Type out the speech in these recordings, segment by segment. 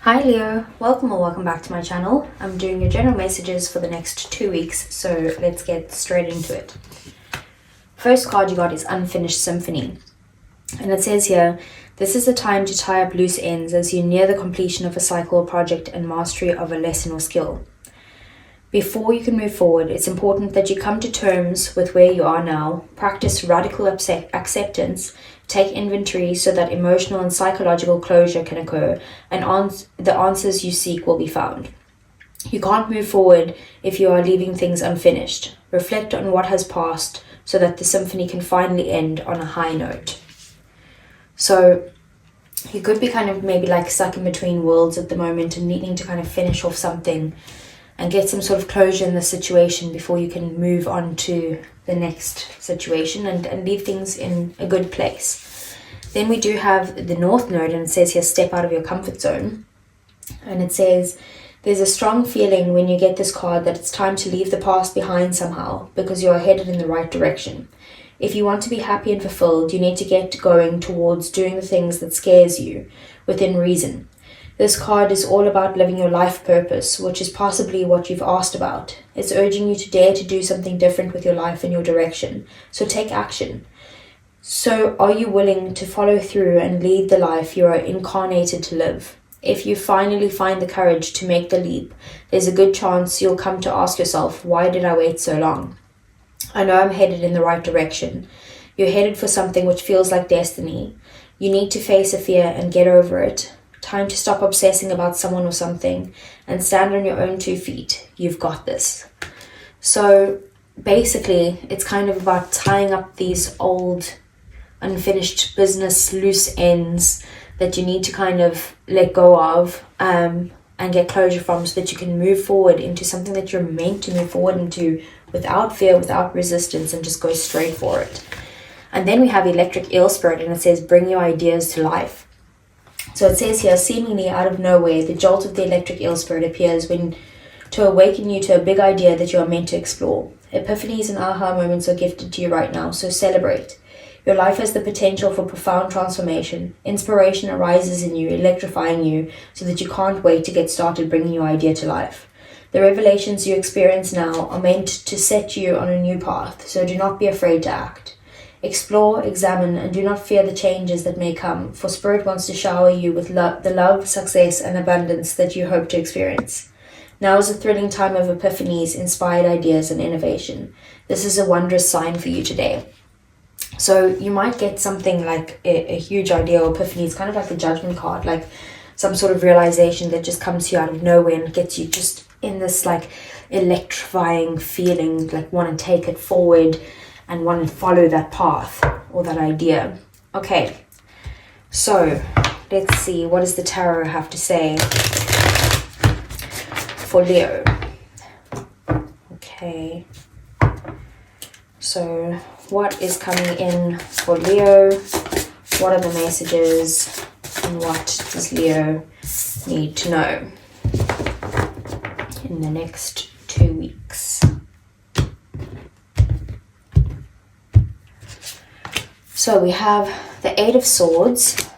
Hi Leo, welcome or welcome back to my channel. I'm doing your general messages for the next 2 weeks, so let's get straight into it. First card you got is Unfinished Symphony. And it says here, this is the time to tie up loose ends as you near the completion of a cycle or project and mastery of a lesson or skill. Before you can move forward, it's important that you come to terms with where you are now, practice radical acceptance, take inventory so that emotional and psychological closure can occur, and the answers you seek will be found. You can't move forward if you are leaving things unfinished. Reflect on what has passed so that the symphony can finally end on a high note. So you could be kind of maybe like stuck in between worlds at the moment and needing to kind of finish off something and get some sort of closure in the situation before you can move on to the next situation and leave things in a good place. Then we do have the North Node, and it says here, step out of your comfort zone. And it says, there's a strong feeling when you get this card that it's time to leave the past behind somehow because you are headed in the right direction. If you want to be happy and fulfilled, you need to get going towards doing the things that scares you within reason. This card is all about living your life purpose, which is possibly what you've asked about. It's urging you to dare to do something different with your life and your direction. So take action. So are you willing to follow through and lead the life you are incarnated to live? If you finally find the courage to make the leap, there's a good chance you'll come to ask yourself, why did I wait so long? I know I'm headed in the right direction. You're headed for something which feels like destiny. You need to face a fear and get over it. Time to stop obsessing about someone or something and stand on your own 2 feet. You've got this. So basically, it's kind of about tying up these old, unfinished business loose ends that you need to kind of let go of and get closure from so that you can move forward into something that you're meant to move forward into without fear, without resistance, and just go straight for it. And then we have Electric Eel Spirit, and it says, bring your ideas to life. So it says here, seemingly out of nowhere, the jolt of the electric eel spirit appears to awaken you to a big idea that you are meant to explore. Epiphanies and aha moments are gifted to you right now, so celebrate. Your life has the potential for profound transformation. Inspiration arises in you, electrifying you, so that you can't wait to get started bringing your idea to life. The revelations you experience now are meant to set you on a new path, so do not be afraid to act. Explore, examine, and do not fear the changes that may come, for Spirit wants to shower you with the love, success, and abundance that you hope to experience. Now is a thrilling time of epiphanies, inspired ideas, and innovation. This is a wondrous sign for you today. So you might get something like a huge idea or epiphany. It's kind of like the Judgment card, like some sort of realization that just comes to you out of nowhere and gets you just in this like electrifying feeling, like want to take it forward and want to follow that path or that idea. Okay, so let's see, what does the tarot have to say for Leo? Okay, so what is coming in for Leo? What are the messages and what does Leo need to know in the next 2 weeks? So we have the 8 of Swords,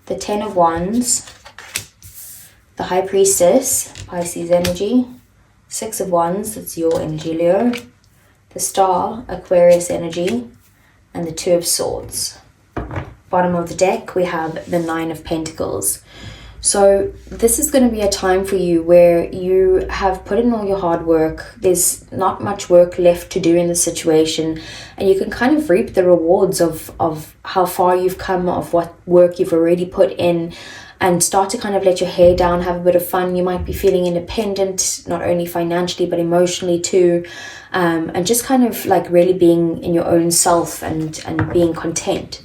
the 10 of Wands, the High Priestess, Pisces energy, 6 of Wands, that's your energy, Leo, the Star, Aquarius energy, and the 2 of Swords. Bottom of the deck, we have the 9 of Pentacles. So this is going to be a time for you where you have put in all your hard work. There's not much work left to do in the situation, and you can kind of reap the rewards of how far you've come, of what work you've already put in, and start to kind of let your hair down, have a bit of fun. You might be feeling independent, not only financially but emotionally too, and just kind of like really being in your own self and being content.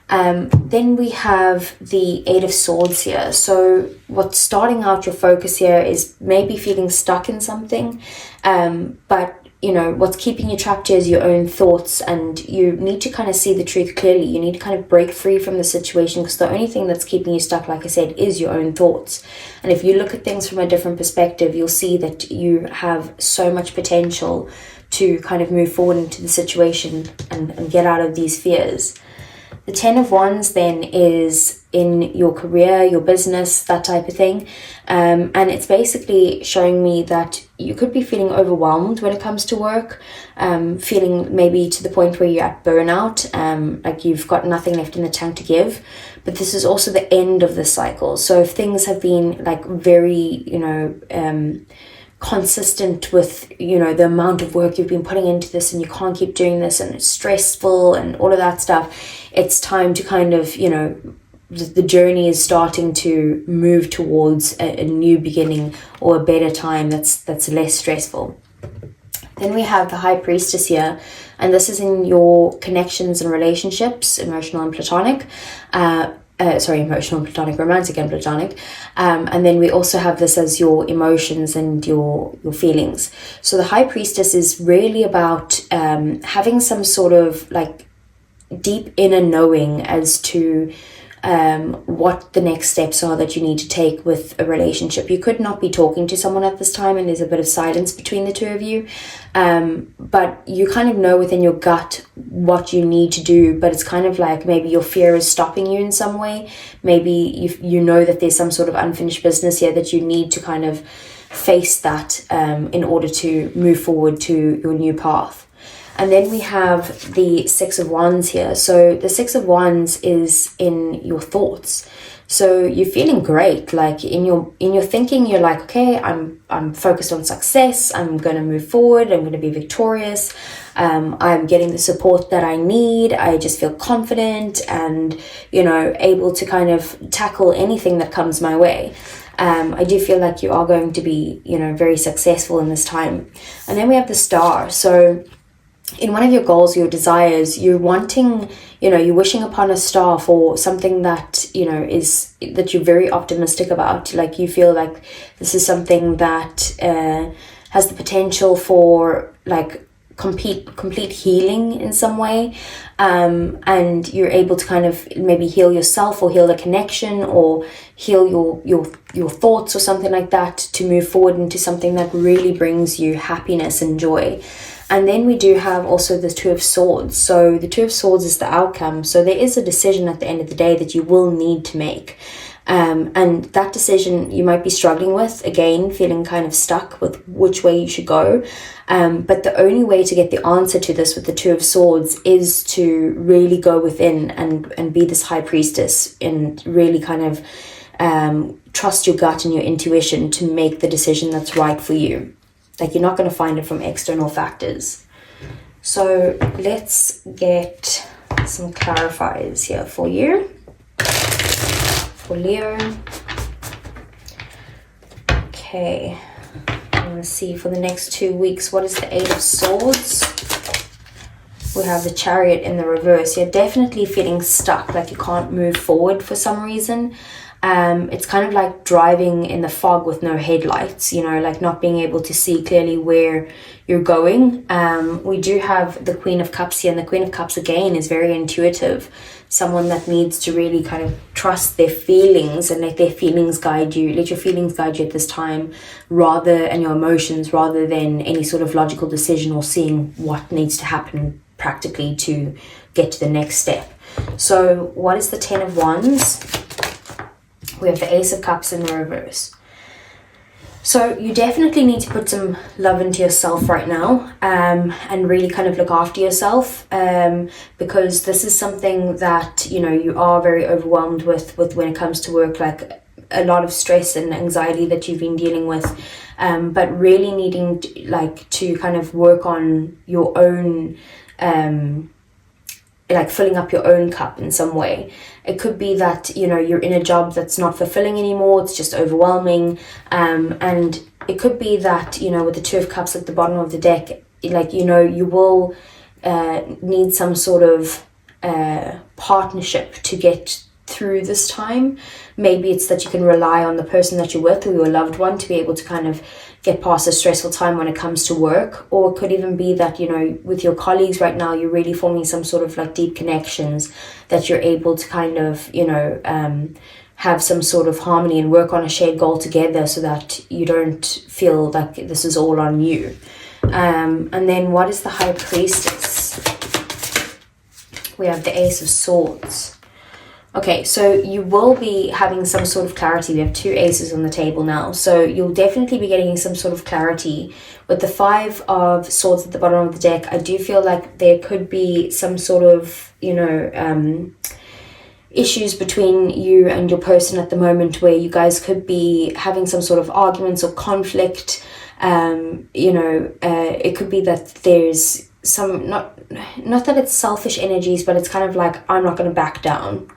Then we have the 8 of Swords here. So what's starting out your focus here is maybe feeling stuck in something, but you know, what's keeping you trapped here is your own thoughts, and you need to kind of see the truth clearly. You need to kind of break free from the situation, because the only thing that's keeping you stuck, like I said, is your own thoughts. And if you look at things from a different perspective, you'll see that you have so much potential to kind of move forward into the situation and get out of these fears. The Ten of Wands then is in your career, your business, that type of thing. And it's basically showing me that you could be feeling overwhelmed when it comes to work, feeling maybe to the point where you're at burnout, like you've got nothing left in the tank to give. But this is also the end of the cycle. So if things have been like very, consistent with, the amount of work you've been putting into this and you can't keep doing this and it's stressful and all of that stuff, it's time to kind of, the journey is starting to move towards a new beginning or a better time that's less stressful. Then we have the High Priestess here, and this is in your connections and relationships, emotional and platonic. Emotional, platonic, romantic and platonic. And then we also have this as your emotions and your feelings. So the High Priestess is really about having some sort of like deep inner knowing as to what the next steps are that you need to take with a relationship. You could not be talking to someone at this time and there's a bit of silence between the two of you, but you kind of know within your gut what you need to do, but it's kind of like maybe your fear is stopping you in some way. Maybe you know that there's some sort of unfinished business here that you need to kind of face that in order to move forward to your new path. And then we have the Six of Wands here. So the Six of Wands is in your thoughts. So you're feeling great. Like in your thinking, you're like, okay, I'm focused on success. I'm going to move forward. I'm going to be victorious. I'm getting the support that I need. I just feel confident and, able to kind of tackle anything that comes my way. I do feel like you are going to be, very successful in this time. And then we have the Star. So in one of your goals, your desires, you're wanting, you're wishing upon a star for something that, is that you're very optimistic about. Like you feel like this is something that has the potential for like complete healing in some way. And you're able to kind of maybe heal yourself or heal the connection or heal your thoughts or something like that to move forward into something that really brings you happiness and joy. And then we do have also the Two of Swords. So the Two of Swords is the outcome. So there is a decision at the end of the day that you will need to make. And that decision you might be struggling with, again, feeling kind of stuck with which way you should go. But the only way to get the answer to this with the Two of Swords is to really go within and be this High Priestess and really kind of trust your gut and your intuition to make the decision that's right for you. Like you're not going to find it from external factors. So let's get some clarifiers here for you. For Leo. Okay. I'm going to see for the next 2 weeks, what is the Eight of Swords? We have the Chariot in the reverse. You're definitely feeling stuck, like you can't move forward for some reason. It's kind of like driving in the fog with no headlights, like not being able to see clearly where you're going. We do have the Queen of Cups here, and the Queen of Cups again is very intuitive. Someone that needs to really kind of trust their feelings and let their feelings guide you. Let your feelings guide you at this time, and your emotions, rather than any sort of logical decision or seeing what needs to happen practically to get to the next step. So what is the Ten of Wands? We have the Ace of Cups in the reverse. So you definitely need to put some love into yourself right now, and really kind of look after yourself, because this is something that, you are very overwhelmed with when it comes to work, like a lot of stress and anxiety that you've been dealing with, but really needing to kind of work on your own, like filling up your own cup in some way. It could be that, you're in a job that's not fulfilling anymore, it's just overwhelming. And it could be that, with the Two of Cups at the bottom of the deck, you will need some sort of partnership to get through this time. Maybe it's that you can rely on the person that you're with or your loved one to be able to kind of get past a stressful time when it comes to work. Or it could even be that, with your colleagues right now, you're really forming some sort of like deep connections that you're able to kind of, have some sort of harmony and work on a shared goal together so that you don't feel like this is all on you. And then what is the High Priestess? We have the Ace of Swords. Okay, so you will be having some sort of clarity. We have 2 aces on the table now. So you'll definitely be getting some sort of clarity. With the 5 of Swords at the bottom of the deck, I do feel like there could be some sort of, issues between you and your person at the moment, where you guys could be having some sort of arguments or conflict. It could be that there's some, not that it's selfish energies, but it's kind of like, I'm not going to back down.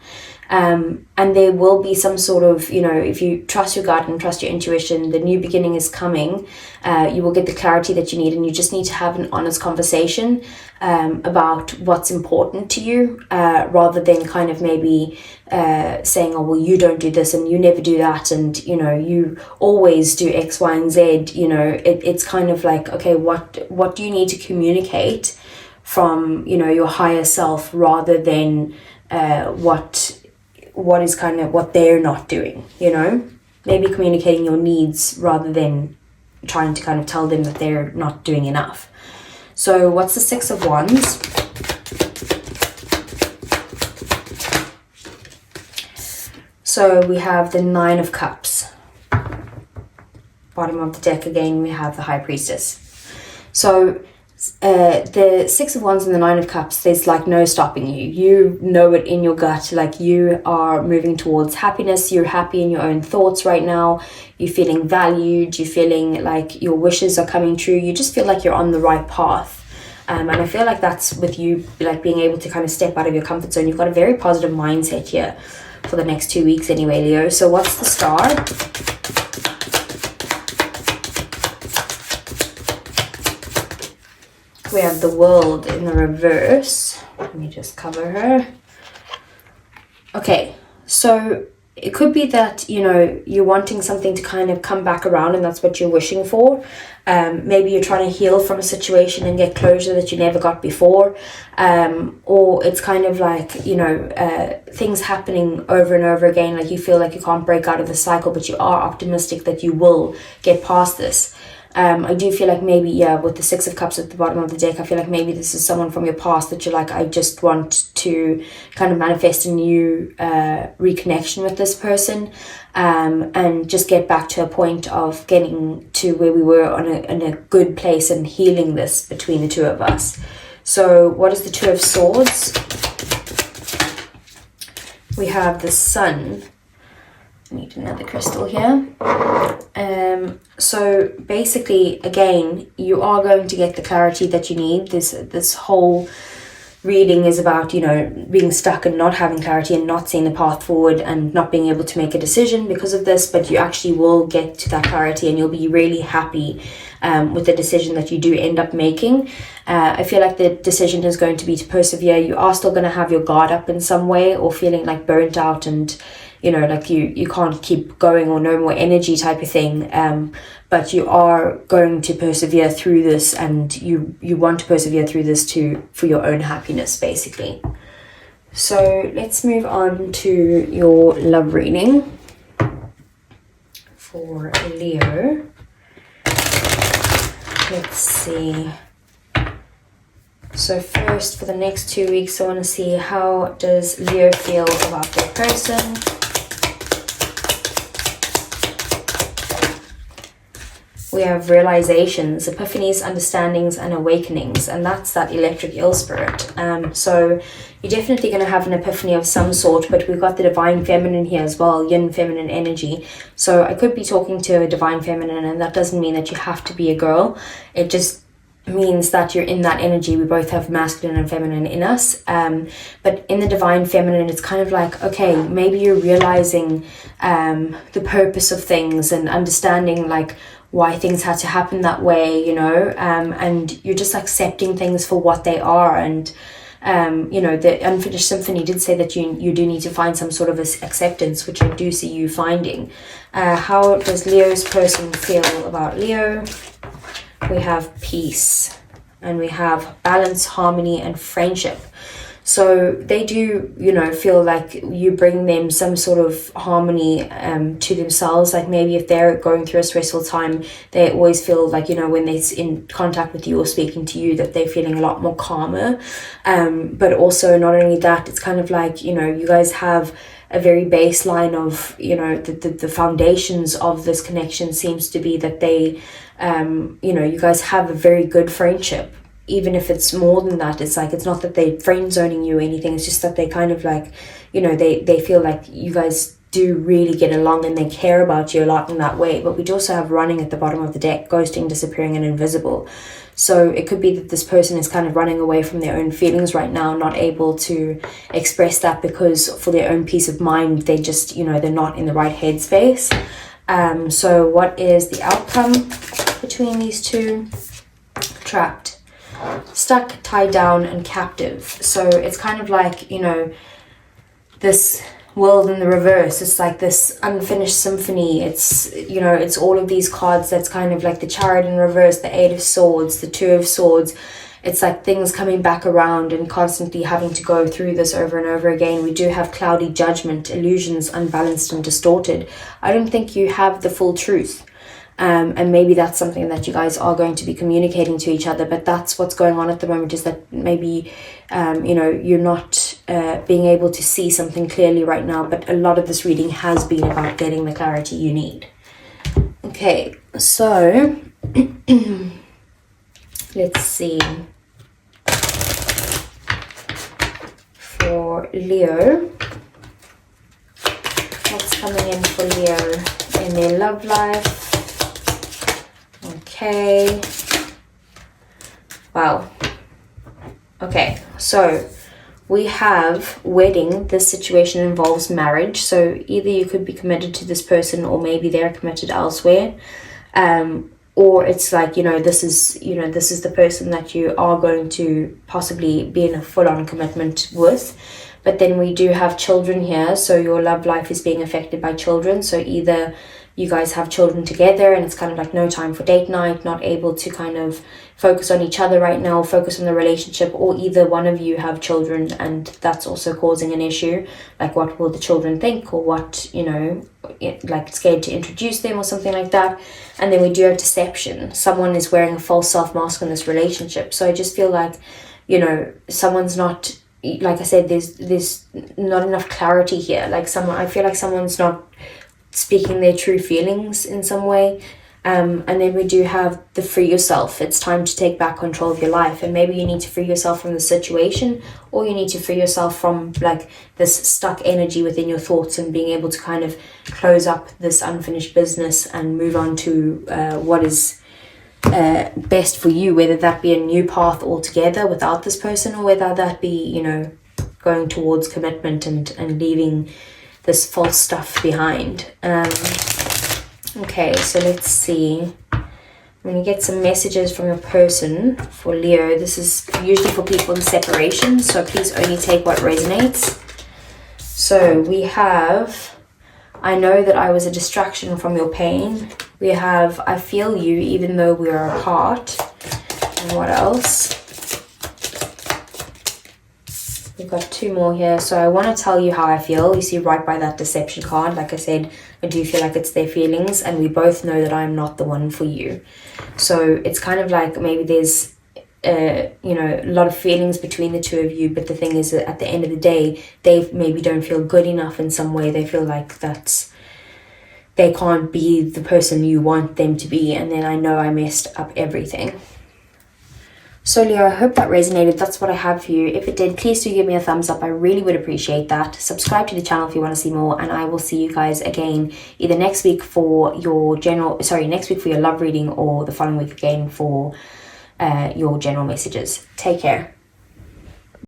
And there will be some sort of, if you trust your gut and trust your intuition, the new beginning is coming. You will get the clarity that you need, and you just need to have an honest conversation about what's important to you, rather than kind of maybe saying, oh, well, you don't do this and you never do that, and, you always do X, Y, and Z. It's kind of like, okay, what do you need to communicate from, your higher self, rather than what is kind of what they're not doing, maybe communicating your needs rather than trying to kind of tell them that they're not doing enough. So what's the 6 of Wands? So we have the 9 of Cups. Bottom of the deck again, we have the High Priestess. So the 6 of Wands and the 9 of Cups, there's like no stopping you. You know it in your gut, like you are moving towards happiness. You're happy in your own thoughts right now. You're feeling valued. You're feeling like your wishes are coming true. You just feel like you're on the right path. And I feel like that's with you, like being able to kind of step out of your comfort zone. You've got a very positive mindset here for the next 2 weeks anyway, Leo. So what's the star? We have the World in the reverse. Let me just cover her. Okay, so it could be that, you're wanting something to kind of come back around, and that's what you're wishing for. Maybe you're trying to heal from a situation and get closure that you never got before. Or it's kind of like, things happening over and over again. Like you feel like you can't break out of the cycle, but you are optimistic that you will get past this. I do feel like maybe, with the 6 of Cups at the bottom of the deck, I feel like maybe this is someone from your past that you're like, I just want to kind of manifest a new reconnection with this person, and just get back to a point of getting to where we were in a good place and healing this between the 2 of us. So what is the 2 of Swords? We have the Sun. I need another crystal here. So basically, again, you are going to get the clarity that you need. This whole reading is about, being stuck and not having clarity and not seeing the path forward and not being able to make a decision because of this, but you actually will get to that clarity, and you'll be really happy with the decision that you do end up making. I feel like the decision is going to be to persevere. You are still going to have your guard up in some way, or feeling like burnt out and like you can't keep going, or no more energy type of thing. But you are going to persevere through this, and you want to persevere through this for your own happiness, basically. So let's move on to your love reading for Leo. Let's see. So first, for the next 2 weeks, I want to see, how does Leo feel about their person? We have realizations, epiphanies, understandings, and awakenings, and that's that electric eel spirit. So you're definitely going to have an epiphany of some sort, but we've got the divine feminine here as well, yin feminine energy. So I could be talking to a divine feminine, and that doesn't mean that you have to be a girl. It just means that you're in that energy. We both have masculine and feminine in us, but in the divine feminine, it's kind of like, okay, maybe you're realizing the purpose of things and understanding like why things had to happen that way, and you're just accepting things for what they are. And the Unfinished Symphony did say that you do need to find some sort of acceptance, which I do see you finding. How does Leo's person feel about Leo? We have peace, and we have balance, harmony, and friendship. So they do, you know, feel like you bring them some sort of harmony to themselves. Like maybe if they're going through a stressful time, they always feel like, you know, when they're in contact with you or speaking to you, that they're feeling a lot more calmer. But also not only that, it's kind of like, you know, you guys have a very baseline of, you know, the foundations of this connection seems to be that they, you know, you guys have a very good friendship. Even if it's more than that, it's like, it's not that they're friend zoning you or anything, it's just that they kind of like, you know, they feel like you guys do really get along and they care about you a lot in that way. But we do also have running at the bottom of the deck, ghosting, disappearing, and invisible. So it could be that this person is kind of running away from their own feelings right now, not able to express that because for their own peace of mind, they just, you know, they're not in the right headspace. So what is the outcome between these two? Trapped, stuck, tied down, and captive. So it's kind of like, you know, this world in the reverse. It's like this unfinished symphony. It's, you know, it's all of these cards that's kind of like the Chariot in reverse, the Eight of Swords, the Two of Swords. It's like things coming back around and constantly having to go through this over and over again. We do have cloudy judgment, illusions, unbalanced and distorted. I don't think you have the full truth. And maybe that's something that you guys are going to be communicating to each other, but that's what's going on at the moment, is that maybe, you know, you're not being able to see something clearly right now, but a lot of this reading has been about getting the clarity you need. Okay, so let's see. For Leo, what's coming in for Leo in their love life? Okay. Wow. Okay, so we have wedding. This situation involves marriage. So either you could be committed to this person or maybe they're committed elsewhere. Or it's like, you know, this is the person that you are going to possibly be in a full-on commitment with. But then we do have children here. So your love life is being affected by children. So either you guys have children together and it's kind of like no time for date night, not able to kind of focus on each other right now, focus on the relationship, or either one of you have children and that's also causing an issue. Like, what will the children think, or what, you know, like scared to introduce them or something like that. And then we do have deception. Someone is wearing a false self mask in this relationship. So I just feel like, you know, someone's not, like I said, there's not enough clarity here. Like I feel like someone's not speaking their true feelings in some way. And then we do have the free yourself. It's time to take back control of your life, and maybe you need to free yourself from the situation, or you need to free yourself from like this stuck energy within your thoughts and being able to kind of close up this unfinished business and move on to what is best for you, whether that be a new path altogether without this person, or whether that be, you know, going towards commitment and leaving this false stuff behind. Okay, so let's see. I'm going to get some messages from a person for Leo. This is usually for people in separation, so please only take what resonates. So we have, I know that I was a distraction from your pain. We have, I feel you even though we are apart. And what else? We've got two more here. So I want to tell you how I feel. You see right by that deception card, like I said, I do feel like it's their feelings, and we both know that I'm not the one for you. So it's kind of like maybe there's you know, a lot of feelings between the two of you, but the thing is that at the end of the day, they maybe don't feel good enough in some way. They feel like they can't be the person you want them to be, and then I know I messed up everything. So Leo, I hope that resonated. That's what I have for you. If it did, please do give me a thumbs up. I really would appreciate that. Subscribe to the channel if you want to see more, and I will see you guys again either next week for your love reading, or the following week again for your general messages. Take care.